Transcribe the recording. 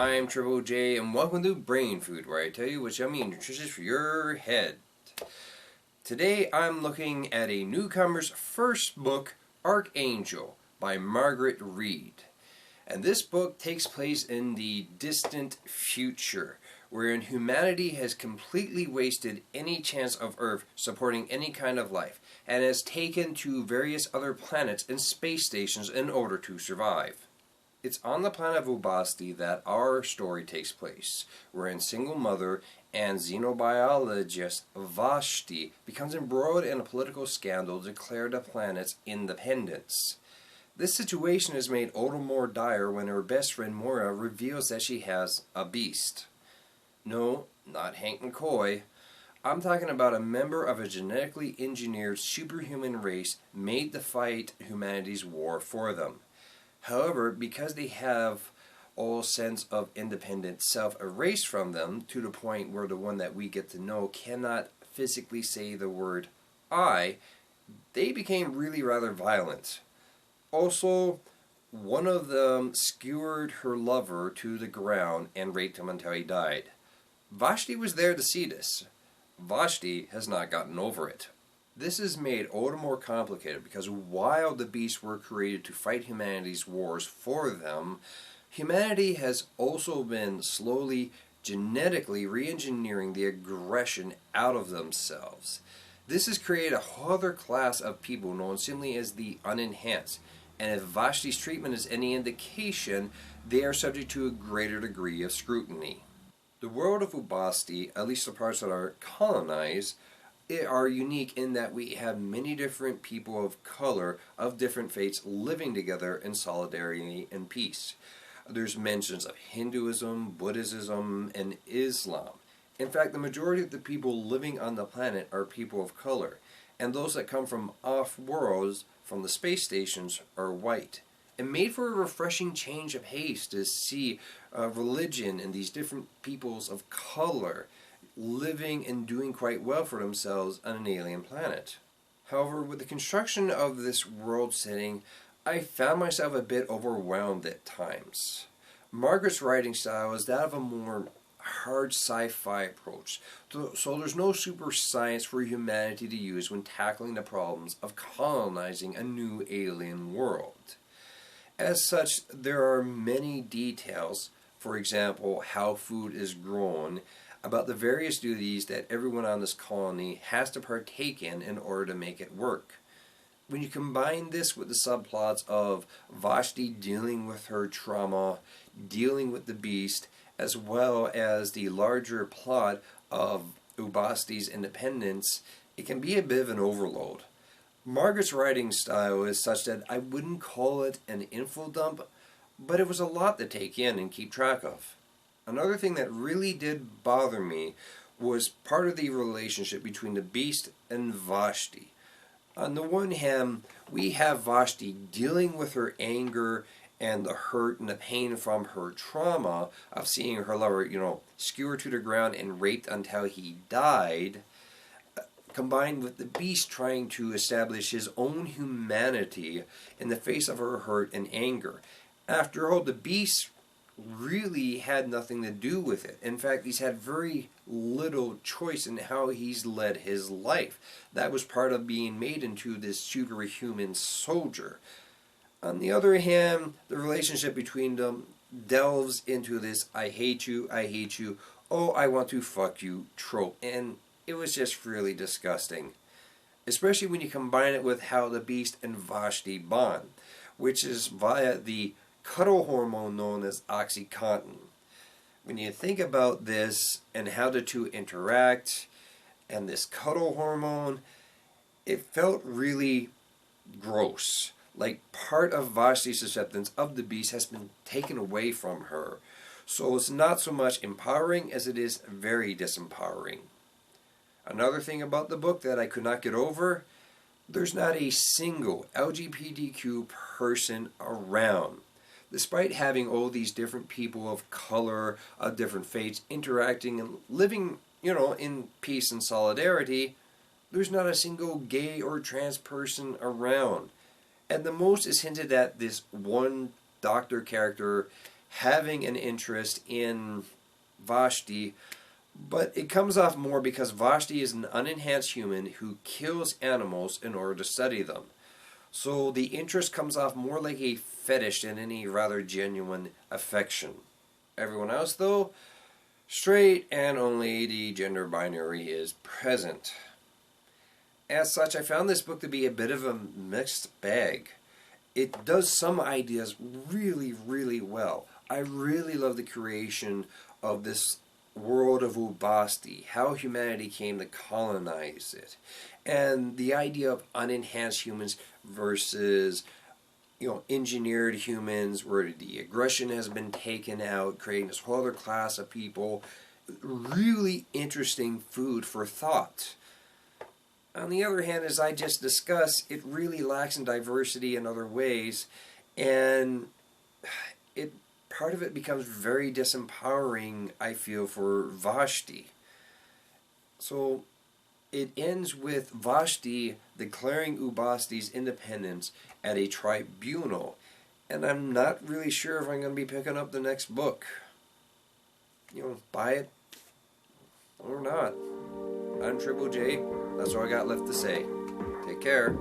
I'm Triple J, and welcome to Brain Food, where I tell you what's yummy and nutritious for your head. Today I'm looking at a newcomer's first book, Archangel, by Magurette Reed. And this book takes place in the distant future, wherein humanity has completely wasted any chance of Earth supporting any kind of life, and has taken to various other planets and space stations in order to survive. It's on the planet of Ubasti that our story takes place, wherein single mother and xenobiologist Vashti becomes embroiled in a political scandal to declare the planet's independence. This situation is made all the more dire when her best friend Moira reveals that she has a beast. No, not Hank McCoy. I'm talking about a member of a genetically engineered superhuman race made to fight humanity's war for them. However, because they have all sense of independent self erased from them to the point where the one that we get to know cannot physically say the word I, they became really rather violent. Also, one of them skewered her lover to the ground and raped him until he died. Vashti was there to see this. Vashti has not gotten over it. This is made all the more complicated because while the beasts were created to fight humanity's wars for them, humanity has also been slowly, genetically re-engineering the aggression out of themselves. This has created a whole other class of people known simply as the Unenhanced, and if Vashti's treatment is any indication, they are subject to a greater degree of scrutiny. The world of Ubasti, at least the parts that are colonized, are unique in that we have many different people of color of different faiths living together in solidarity and peace. There's mentions of Hinduism, Buddhism, and Islam. In fact, the majority of the people living on the planet are people of color, and those that come from off-worlds, from the space stations, are white. It made for a refreshing change of pace to see religion and these different peoples of color living and doing quite well for themselves on an alien planet. However, with the construction of this world setting, I found myself a bit overwhelmed at times. Margaret's writing style is that of a more hard sci-fi approach, so there's no super science for humanity to use when tackling the problems of colonizing a new alien world. As such, there are many details, for example, how food is grown, about the various duties that everyone on this colony has to partake in order to make it work. When you combine this with the subplots of Vashti dealing with her trauma, dealing with the beast, as well as the larger plot of Ubasti's independence, it can be a bit of an overload. Margaret's writing style is such that I wouldn't call it an info dump, but it was a lot to take in and keep track of. Another thing that really did bother me was part of the relationship between the beast and Vashti. On the one hand, we have Vashti dealing with her anger and the hurt and the pain from her trauma of seeing her lover, skewered to the ground and raped until he died, combined with the beast trying to establish his own humanity in the face of her hurt and anger. After all, the beast really had nothing to do with it. In fact, he's had very little choice in how he's led his life. That was part of being made into this superhuman soldier. On the other hand, the relationship between them delves into this I hate you, oh, I want to fuck you trope. And it was just really disgusting. Especially when you combine it with how the beast and Vashti bond, which is via the cuddle hormone known as Oxycontin. When you think about this and how the two interact and this cuddle hormone, it felt really gross. Like part of Vashti's acceptance of the beast has been taken away from her. So it's not so much empowering as it is very disempowering. Another thing about the book that I could not get over, there's not a single LGBTQ person around. Despite having all these different people of color, of different faiths, interacting and living, in peace and solidarity, there's not a single gay or trans person around. And the most is hinted at this one doctor character having an interest in Vashti, but it comes off more because Vashti is an unenhanced human who kills animals in order to study them. So the interest comes off more like a fetish than any rather genuine affection. Everyone else, though, straight, and only the gender binary is present. As such, I found this book to be a bit of a mixed bag. It does some ideas really, really well. I really love the creation of this world of Ubasti, how humanity came to colonize it, and the idea of unenhanced humans versus engineered humans, where the aggression has been taken out, creating this whole other class of people. Really interesting food for thought. On the other hand, as I just discussed, it really lacks in diversity in other ways, and part of it becomes very disempowering, I feel, for Vashti. So it ends with Vashti declaring Ubasti's independence at a tribunal, and I'm not really sure if I'm going to be picking up the next book. Buy it or not. I'm Triple J. That's all I got left to say. Take care.